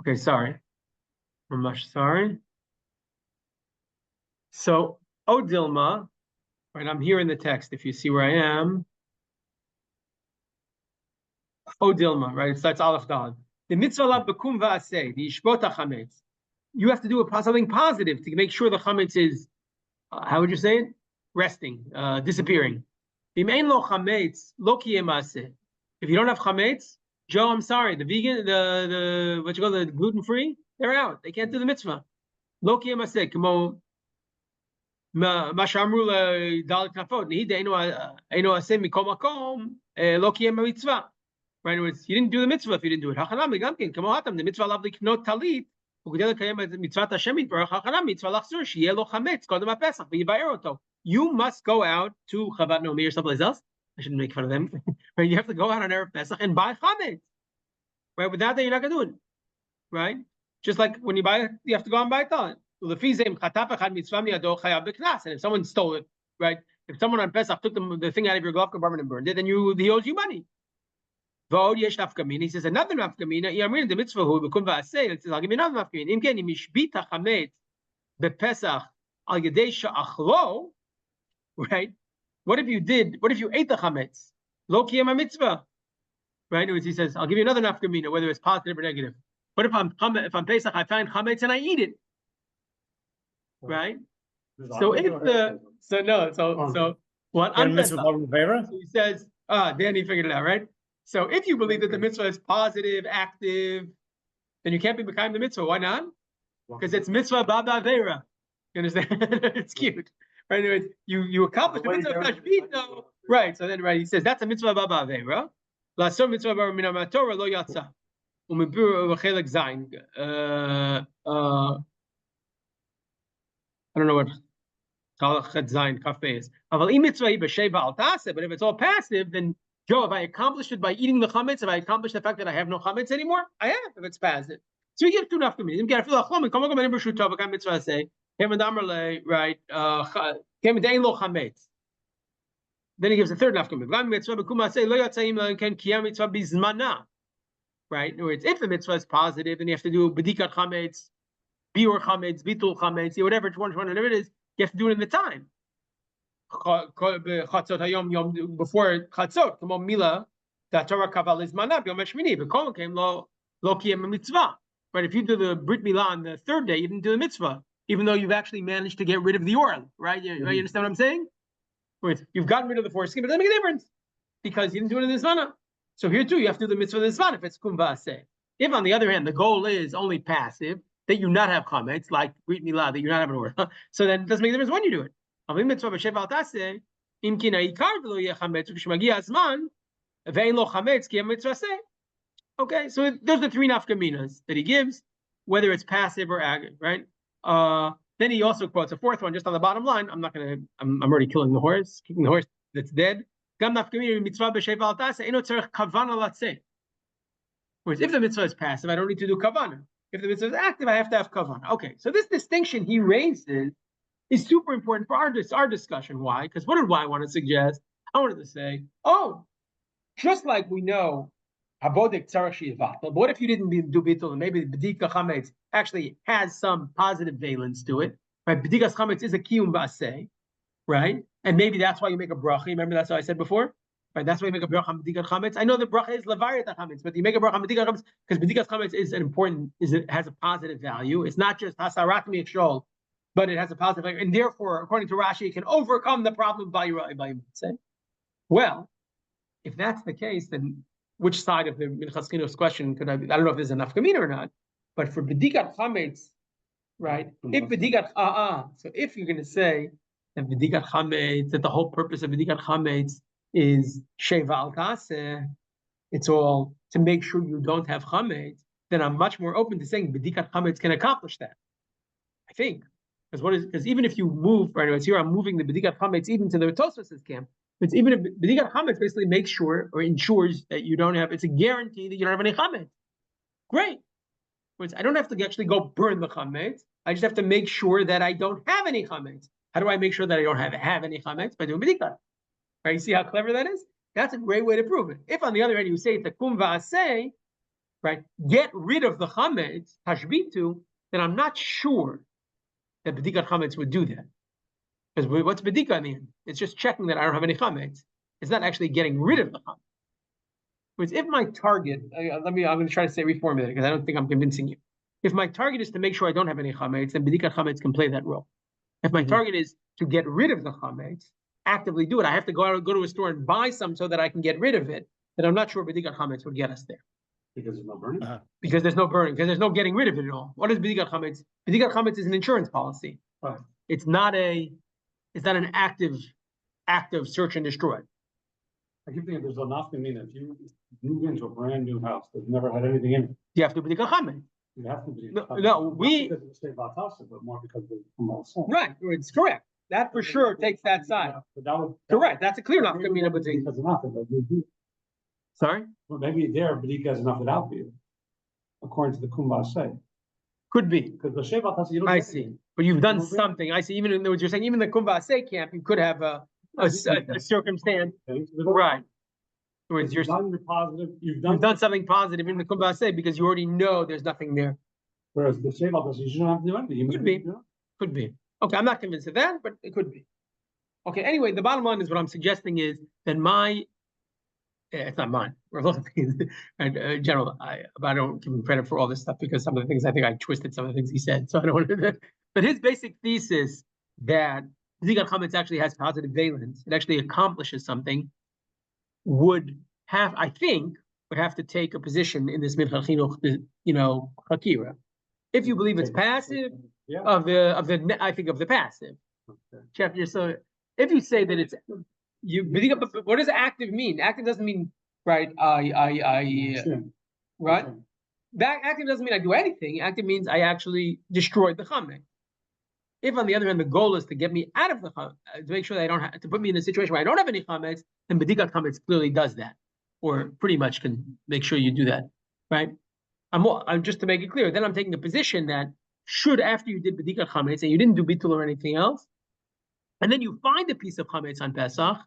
Okay, sorry. I'm much sorry. So, Odilma, right? I'm here in the text. If you see where I am, Odilma, right? So that's Aleph Dal. The mitzvah lav bekum va'aseh, the yishbot chametz. You have to do something positive to make sure the chametz is, how would you say it? Resting, disappearing. If you don't have chametz, Joe, I'm sorry, the vegan, the what you call the gluten free, they're out. They can't do the mitzvah. Lo kiyem aseh, kamo מה שאמרו לדלת כנפות, נהיד אינו עשה מכל מקום, לא קיים המצווה. Right, words, you didn't do the mitzvah if you didn't do it. Hachanami, גם כן, כמו האטם, the mitzvah עליו לקנות טלית, וכדי לקיים את מצוות השם יתברך, hachanami, מצווה לחזור, שיהיה לו חמץ קודם הפסח, ויבאר אותו. You must go out to Chavat Naomi or someplace else. I shouldn't make fun of them. Right, you have to go out on Erev Pesach and buy chametz. Right, without that, you're not going to do it. Right? Just like when you buy it, you have to go and buy it. And if someone stole it, right? If someone on Pesach took the thing out of your glove compartment and burned it, then he owes you money. He says another nafkamina. The mitzvah who bekum va'aseh. It says I'll give you another nafkamina. Im ken imishbita chametz bepesach al yedei sha'achlo. Right? What if you ate the chametz? Lo kiyam mitzvah. Right? He says I'll give you another nafkamina, whether it's positive or negative. What if I'm Pesach, I find chametz and I eat it? Right? So what? So he says, Danny figured it out, right? So if you believe that the mitzvah is positive, active, then you can't be Mekayim the mitzvah. Why not? Because it's mitzvah baba vera. You understand? It's cute. Right? Anyways, you accomplish the mitzvah tashbit, no. Right. So then he says that's a mitzvah baba vera. La'asor mitzvah bar min ha'Torah lo yatsa. U'mibur zayin. I don't know what zayin kafe is. But if it's all passive, then Joe, if I accomplished it by eating the chametz, if I accomplished the fact that I have no chametz anymore, I have. If it's passive, so we give two nafkaminim. Right? Then he gives a third nafkamim. Right? In other words, if the mitzvah is positive, then you have to do bedikat chametz, biur chametz, bitul chametz, whatever it is, you have to do it in the time. Before chatzot, come on, mila, that Torah kaval is manab yom hashmini. But kol came lo kiyem mitzvah. Right? If you do the brit milah on the third day, you didn't do the mitzvah, even though you've actually managed to get rid of the oil. Right? You understand what I'm saying? You've gotten rid of the foreskin, but it doesn't make a difference because you didn't do it in the zmana. So here too, you have to do the mitzvah of the zman if it's kum va'aseh. If on the other hand, the goal is only passive, that you not have chametz, like brit milah, that you're not having oil, so then it doesn't make a difference when you do it. Okay, so those are three nafkaminas that he gives, whether it's passive or active, right? Then he also quotes a fourth one just on the bottom line. I'm already kicking the horse that's dead. Whereas if the mitzvah is passive, I don't need to do kavanah. If the mitzvah is active, I have to have kavanah. Okay, so this distinction he raises is super important for our discussion. Why? Because what did I want to suggest? I wanted to say, just like we know, habodek tzarach shivat. But what if you didn't do bitul and maybe the bedikat chametz actually has some positive valence to it? Right? Bedikat chametz is a kiyum ba'aseh, right? And maybe that's why you make a bracha. Remember that's what I said before? Right? That's why you make a bracha on bedikat chametz. I know the bracha is levariyat chametz, but you make a bracha on bedikat chametz because bedikat chametz has a positive value. It's not just hasarat mi'ikshol, but it has a positive value, and therefore, according to Rashi, it can overcome the problem by say. Well, if that's the case, then which side of the Minchas Chinuch's question could I don't know if there's enough kamina or not, but for bedikat chametz, right? If bedikat so if you're going to say that bedikat chametz, that the whole purpose of bedikat chametz is sheva al taseh, it's all to make sure you don't have chametz, then I'm much more open to saying bedikat chametz can accomplish that. I think. Because even if you move, right, it's here I'm moving the bedikat chametz even to the Tosfos' camp. It's even if bedikat chametz basically makes sure or ensures that you don't have. It's a guarantee that you don't have any chametz. Great. I don't have to actually go burn the chametz. I just have to make sure that I don't have any chametz. How do I make sure that I don't have any chametz? By doing bedikat. Right? You see how clever that is? That's a great way to prove it. If on the other hand you say it's a kum va'aseh, right, get rid of the chametz, tashbitu, then I'm not sure that bedikat chametz would do that. Because what's bedika mean? It's just checking that I don't have any chametz. It's not actually getting rid of the chametz. Whereas if my target, I'm going to try to reformulate it because I don't think I'm convincing you. If my target is to make sure I don't have any chametz, then bedikat chametz can play that role. If my target is to get rid of the chametz, actively do it. I have to go to a store and buy some so that I can get rid of it. Then I'm not sure bedikat chametz would get us there. Because there's no burning? Because there's no burning, because there's no getting rid of it at all. What is bedikat chametz? Bedikat chametz is an insurance policy. Right. It's not an active search and destroy. I keep thinking there's enough to mean if you move into a brand new house that's never had anything in it. You have to bedikat chametz. You have to be. No, we. Because of the state batasa, but more because of the right. It's correct. That for sure takes that side. Correct. That's a clear nafkamina between. Sorry. Well, maybe there bedika is enough without beer, according to the kumbase. Could be. Because the shei batasa you don't. I see. But you've done something. I see. Even in what you're saying, even the kumbase camp, you could have a circumstance. Right. Whereas you've done your positive. You've done something positive in the kumbase because you already know there's nothing there. Whereas the shei batasa you shouldn't have to do anything. Could be. Could be. Okay, I'm not convinced of that, but it could be. Okay, anyway, the bottom line is what I'm suggesting is that it's not mine. In general, I don't give him credit for all this stuff because some of the things I think I twisted some of the things he said. So I don't want to. But his basic thesis that bedikat chametz actually has positive valence, it actually accomplishes something, would have to take a position in this mincha chinuch, hakira. If you believe it's passive. Yeah. Of the passive chapter. So if you say that it's what does active mean? Active doesn't mean right. Right. That active doesn't mean I do anything. Active means I actually destroyed the chametz. If on the other hand the goal is to get me out of the chametz, to make sure that I don't have to put me in a situation where I don't have any chametz, then bedikat chametz clearly does that, or pretty much can make sure you do that. Right. I'm just to make it clear. Then I'm taking a position that. Should after you did bedikat chametz and you didn't do bitul or anything else, and then you find a piece of chametz on Pesach,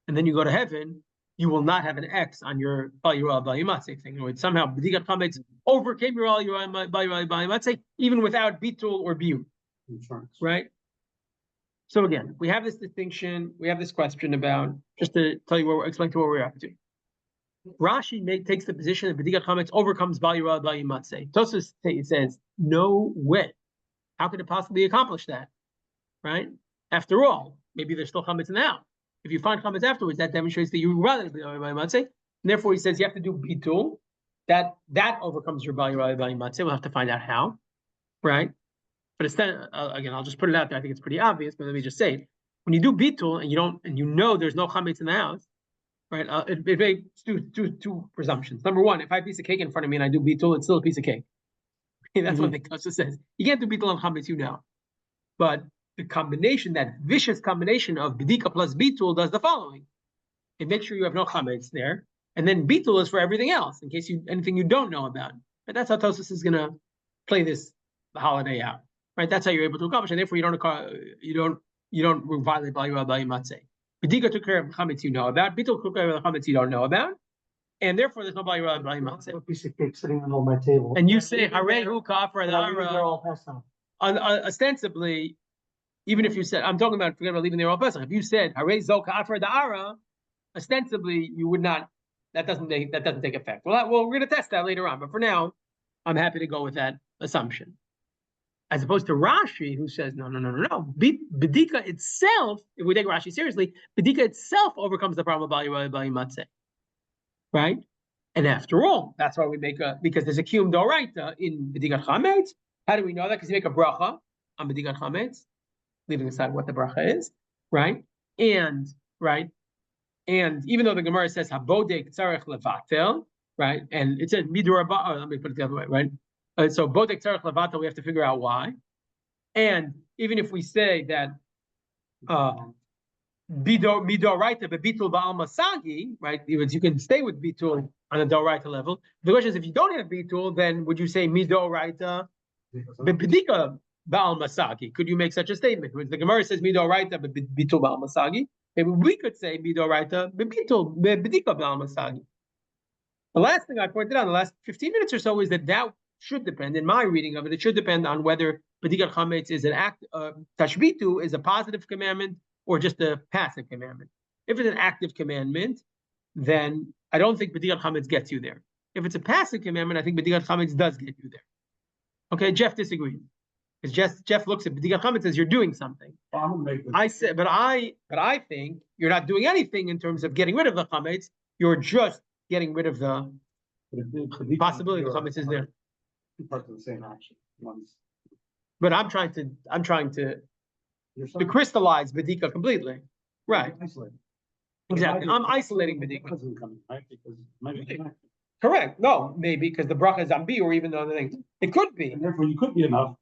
and then you go to heaven, you will not have an X on your bal yirah bal yimatzeh thing. Or somehow bedikat chametz overcame your bal yirah bal yimatzeh even without bitul or biur. Right. So again, we have this distinction. We have this question about just to tell you explain to what we're up to. Rashi takes the position that bedikat chametz overcomes bal yirah bal yimatzeh. Tosfos says, no way. How could it possibly accomplish that? Right? After all, maybe there's still chametz in the house. If you find chametz afterwards, that demonstrates that you rather bal yirah bal yimatzeh. Therefore, he says you have to do bitul. That overcomes your bal yirah bal yimatzeh. We'll have to find out how. Right? But instead, again, I'll just put it out there. I think it's pretty obvious, but let me just say it. When you do bitul and you know there's no chametz in the house. Right, it makes two presumptions. Number one, if I have a piece of cake in front of me and I do bitul, it's still a piece of cake. That's what the Tosfos says. You can't do bitul on chametz, but the combination, that vicious combination of bedika plus bitul, does the following: it makes sure you have no chametz there, and then bitul is for everything else, in case anything you don't know about. And that's how Tosfos is going to play the holiday out. Right, that's how you're able to accomplish, and therefore you don't violate bal yirah bal yimatzeh. Bedika took care of chametz you know about. Bitul took care of the chametz you don't know about, and therefore there's no bal yirah bal yimatzeh. A piece of cake sitting on my table. And you say harehu kafar da'ara. Ostensibly, even if you said, I'm talking about forget about leaving there all Pesach. If you said harehu kafar da'ara, ostensibly you would not. That doesn't take effect. Well, we're going to test that later on. But for now, I'm happy to go with that assumption. As opposed to Rashi, who says, no. Bedika itself, if we take Rashi seriously, Bedika itself overcomes the problem of bal yirah bal yimatzeh. Right? And after all, that's why we because there's a kiyum d'oraita in bedikat chametz. How do we know that? Because you make a bracha on bedikat chametz, leaving aside what the bracha is, right? And even though the Gemara says habodek tzarech levatel, right? And it says midur abba. Let me put it the other way, right? So bodek tzarech levatel, we have to figure out why. And even if we say that midoraita bebitul ba'al masagi, right? You can stay with bitul on a doraita level. The question is, if you don't have bitul, then would you say midoraita bebedika ba'al masagi? Could you make such a statement? The Gemara says midoraita bebitul ba'al masagi. Maybe we could say midoraita bebitul bedika ba'al masagi. The last thing I pointed out in the last 15 minutes or so is that should depend, in my reading of it, it should depend on whether bedikat chametz is an act, tashbitu is a positive commandment or just a passive commandment. If it's an active commandment, then I don't think bedikat chametz gets you there. If it's a passive commandment, I think bedikat chametz does get you there. Okay, Jeff disagrees. Because Jeff looks at bedikat chametz as you're doing something. I said, but I think you're not doing anything in terms of getting rid of the chametz. You're just getting rid of the possibility the chametz is there. Part of the same action. But I'm trying to crystallize bedikat completely. Right. Exactly. I'm isolating bedikat. Right? Because maybe correct. No, maybe because the bracha is on B or even the other things. It could be. And therefore you could be enough.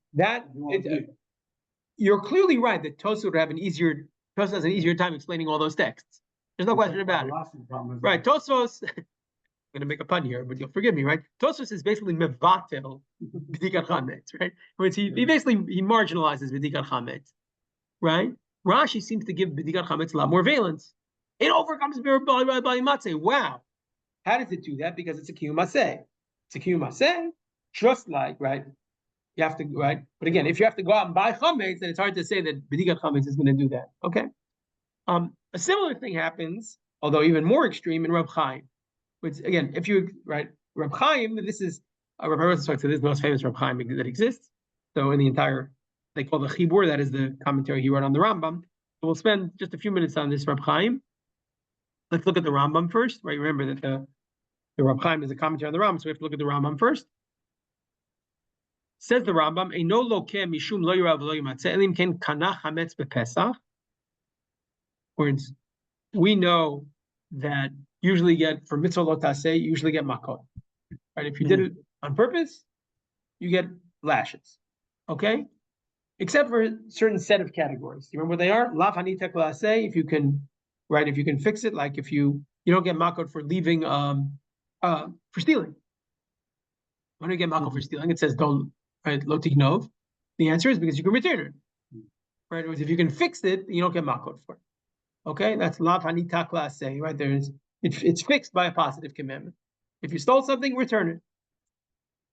You're clearly right that Tosfos would have Tosfos has an easier time explaining all those texts. There's no question about it. Right. Tosfos, I'm going to make a pun here, but you'll forgive me, right? Tosfos is basically mevatel bedikat chametz, right? Which he marginalizes bedikat chametz, right? Rashi seems to give bedikat chametz a lot more valence. It overcomes matzeh. Wow. How does it do that? Because it's a kiyum maseh. It's a kiyum maseh, just like, right? You have to, right? But again, if you have to go out and buy chametz, then it's hard to say that bedikat chametz is going to do that. Okay. A similar thing happens, although even more extreme, in Reb Chaim. Which again, if you Reb Chaim, this is Reb Chaim talks to this most famous Reb Chaim that exists. So in the entire, they call the shiur, that is the commentary he wrote on the Rambam. So we'll spend just a few minutes on this Reb Chaim. Let's look at the Rambam first, right? Remember that the Reb Chaim is a commentary on the Rambam, so we have to look at the Rambam first. Says the Rambam, "Eino lokeh mishum lo yirav lo yimatzeh elim ken kana chametz bepesach." Words, we know that usually get for mitzvah lo taseh, you usually get makot. Right? If you did it on purpose, you get lashes. Okay? Except for a certain set of categories. Do you remember what they are? Lav hanita klaseh, if you can fix it, like if you don't get makot for leaving for stealing. When do you get makot for stealing? It says don't, right, lo tignov. The answer is because you can return it. Right? Or if you can fix it, you don't get makot for it. Okay, that's lav hanita klaseh, right? It's fixed by a positive commandment. If you stole something, return it.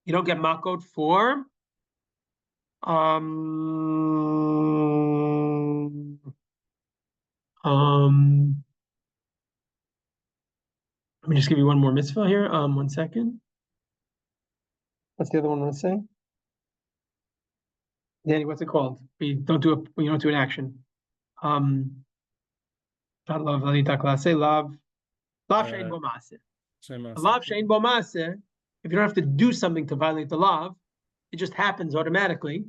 You don't get makot for let me just give you one more mitzvah here. 1 second. What's the other one I want to say? Danny, what's it called? We don't do an action. Not love hanita klaseh, love shein bo maaseh. Lav shein bo maaseh, if you don't have to do something to violate the law, it just happens automatically.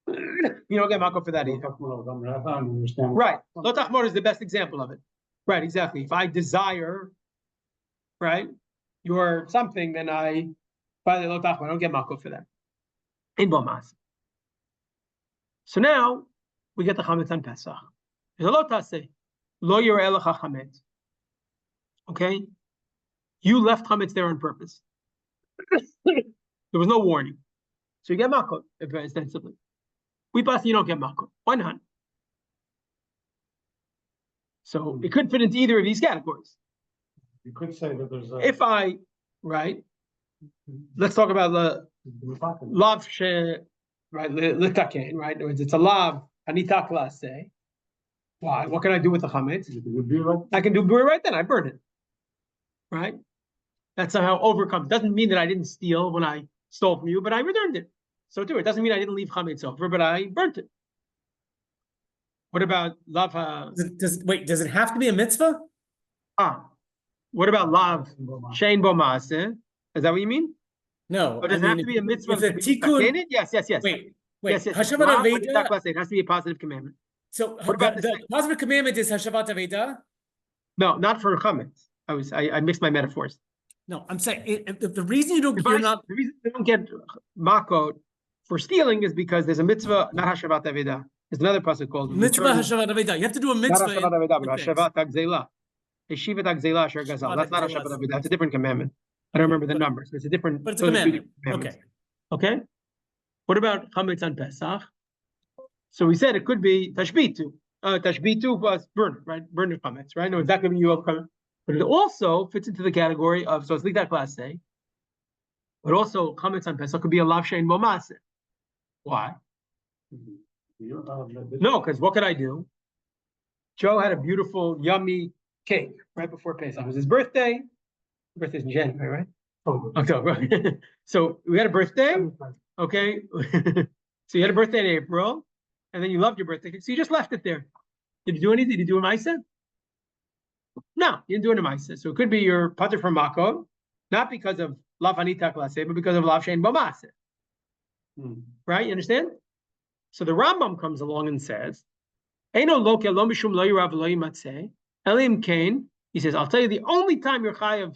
You don't get makot for that either. Right. Lo tachmor is the best example of it. Right, exactly. If I desire, right, your something, then I violate lo tachmor. I don't get makot for that. In bo maaseh. So now we get the chametz on Pesach. There's a lo taseh. Lo yireh lecha chametz. Okay? You left chametz there on purpose. There was no warning. So you get makot, extensively. We pass, you don't get makot. Why not? So it could fit into either of these categories. You could say that there's a... If I, right, let's talk about the lav she, right, litaken, right? It's a lav, hanita klaseh. Why? What can I do with the chametz? I can do bur right then. I burn it. Right? That somehow overcomes. Doesn't mean that I didn't steal when I stole from you, but I returned it. So too, it doesn't mean I didn't leave chametz over, but I burnt it. What about lav? Does it have to be a mitzvah? What about lav shein bo maaseh? Is that what you mean? No. Or does it have to be a mitzvah? If a tikkun, yes. Wait. Yes. Hashavat Aveda. It has to be a positive commandment. So the positive commandment is Hashavat Aveda? No, not for chametz. I mixed my metaphors. No, I'm saying if the reason you don't the reason you don't get makot for stealing is because there's a mitzvah, not Hashavat Aveda. There's another pasuk called mitzvah Hashavat Aveda. You have to do a mitzvah. Not Hashavat Aveda, but Hashavat Agzela. Yeshivat Agzela Asher Gazal. That's not Hashavat Aveda. That's a different commandment. I don't remember the numbers. It's a different. But it's a commandment. Okay. What about chametz on Pesach? So we said it could be tashbitu. Tashbitu was burn, right? Burn the chametz, right? No, is that going to be you? but it also fits into the category of, so it's bedikat class A, but also chametz on Pesach could be a lav she'ein bo maaseh. Why? No, because what could I do? Joe had a beautiful, yummy cake right before Pesach. It was his birthday. Birthday's in January, right? October. So we had a birthday. Okay. So you had a birthday in April, and then you loved your birthday cake. So you just left it there. Did you do anything? Did you do a ma'aseh? No, you didn't do it a ma'aseh. So it could be your pater from Mako, not because of lav hanita klaseh, but because of lav she'ein bo maaseh. Right? You understand? So the Rambam comes along and says, Eino loke lo mishum lo yirav lo yimatzeh, elim kain. He says, I'll tell you the only time you're chayav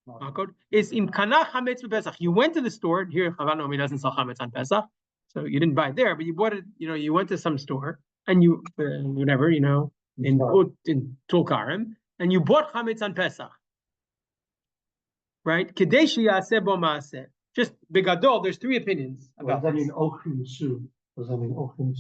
makod is im kana chametz b'Pesach. You went to the store. Here, Chavan Naomi doesn't sell chametz on Pesach, so you didn't buy it there, but you bought it. You went to some store and you whatever in Tulkarim, and you bought chametz on Pesach, right? Kedei sheyaseh bo maaseh. Just bigadol. There's three opinions about that. Does that mean ochin?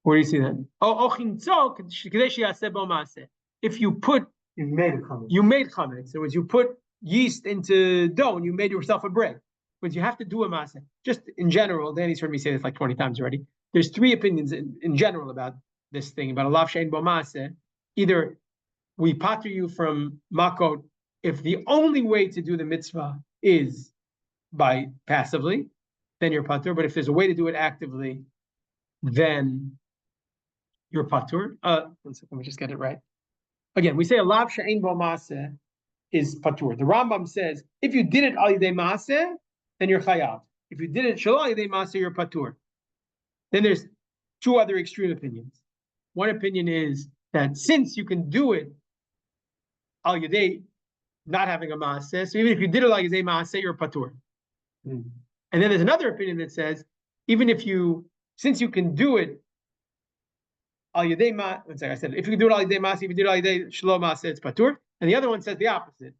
Where do you see that? Oh, ochinzo kedei sheyaseh bo maaseh. If you put, You made a comment. you made chametz. So as you put yeast into dough and you made yourself a bread. But you have to do a maaseh. Just in general, Danny's heard me say this like 20 times already. There's three opinions in general about this thing, about a lav she'ein bo maaseh. Either we pater you from makot if the only way to do the mitzvah is by passively, then you're patur. But if there's a way to do it actively, then you're patur. 1 second, let me just get it right. Again, we say a lav she'ein bo maaseh is patur. The Rambam says if you did it al yidei maaseh, then you're chayav. If you did it shelo al yidei maaseh, you're patur. Then there's two other extreme opinions. One opinion is that since you can do it al yidei not having a maaseh, so even if you did it al yidei maaseh, you're patur. And then there's another opinion that says even if since you can do it al yidei maaseh, one second, I said if you can do it al yidei maaseh, if you do it al yidei shelo maaseh, it's patur. And the other one says the opposite.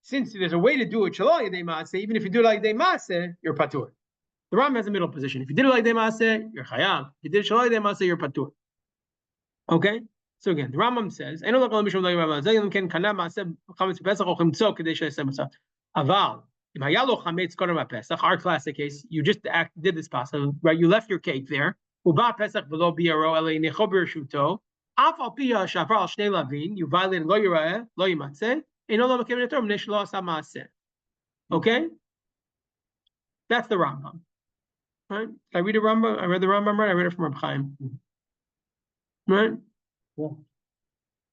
Since there's a way to do it shelo al yidei maaseh, even if you do it al yidei maaseh, you're patur. The Ram has a middle position. If you did it al yidei maaseh, you're chayav. If you did it shelo al yidei maaseh, you're patur. Okay? So again, the Rambam says, Aval, our classic case, you just did this pasuk, right? You left your cake there. You violated lo yireh, lo yimatzeh. Okay? That's the Rambam. Right? I read the Rambam. I read the Rambam right. I read it from Reb Chaim. Right? Yeah.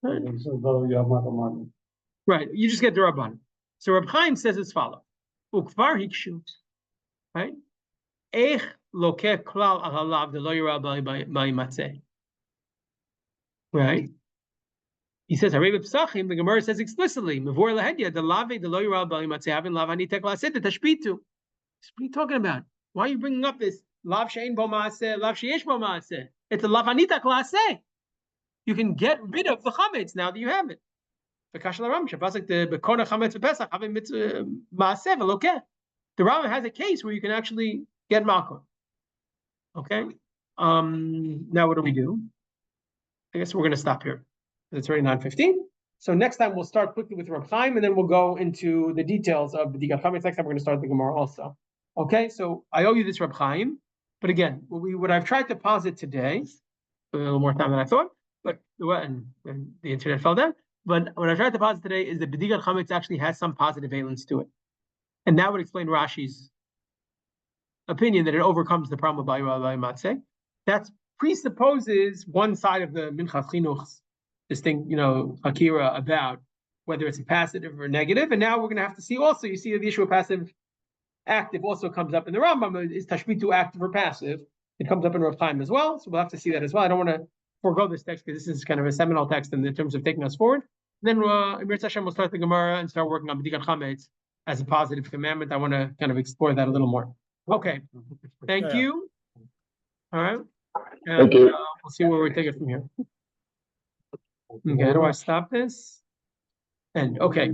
Right. So, Right. You just get the Rabban. So Reb Chaim says as follows. Ukvar hikshu. Right? Eich lokeh klal ahalav de lo yirah ba'imatzeh. Right? He says, Harei b'psachim, the Gemara says explicitly, Mevor lahedya, the lave de lo yirah ba'imatzeh, having lav anitek lasid, the tashpitu. What are you talking about? Why are you bringing up this lav she'ein bo maaseh, lav she'yesh bo maaseh? It's a lav anitek laseh. You can get rid of the chametz now that you have it. The Rambam has a case where you can actually get makor. Okay. Now what do? I guess we're going to stop here. It's already 9:15. So next time we'll start quickly with Reb Chaim, and then we'll go into the details of the bedikat chametz. Next time we're going to start the Gemara also. Okay. So I owe you this Reb Chaim, but again, what I've tried to posit today, a little more time than I thought, but and the internet fell down. But what I tried to posit today is that bedikat chametz actually has some positive valence to it, and that would explain Rashi's opinion that it overcomes the problem of bayirah matzeh. That presupposes one side of the minchas chinuch's distinct, akira about whether it's a passive or negative, and now we're going to have to see also. You see the issue of passive, active also comes up in the Rambam. Is tashbitu active or passive? It comes up in Rav Chaim as well, so we'll have to see that as well. I don't want to forego this text because this is kind of a seminal text in terms of taking us forward. And then Mir Hashem will start the Gemara and start working on bedikat chametz as a positive commandment. I want to kind of explore that a little more. Okay, thank you. All right, and we'll see where we take it from here. Okay, how do I stop this? And okay,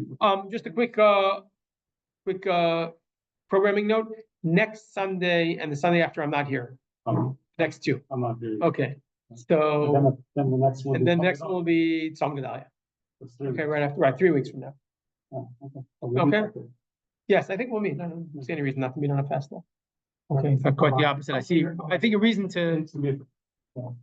just a quick programming note. Next Sunday and the Sunday after, I'm not here. Next two. I'm not here. Okay. So then the next one. And then next one will be Tzom Gedalia. It's 3 Okay, weeks. right, 3 weeks from now. Oh, okay. So we'll meet Okay. after. Yes, I think we'll meet. I don't see any reason not to meet on a fast day. Okay, but quite the opposite. I think a reason to Needs to be-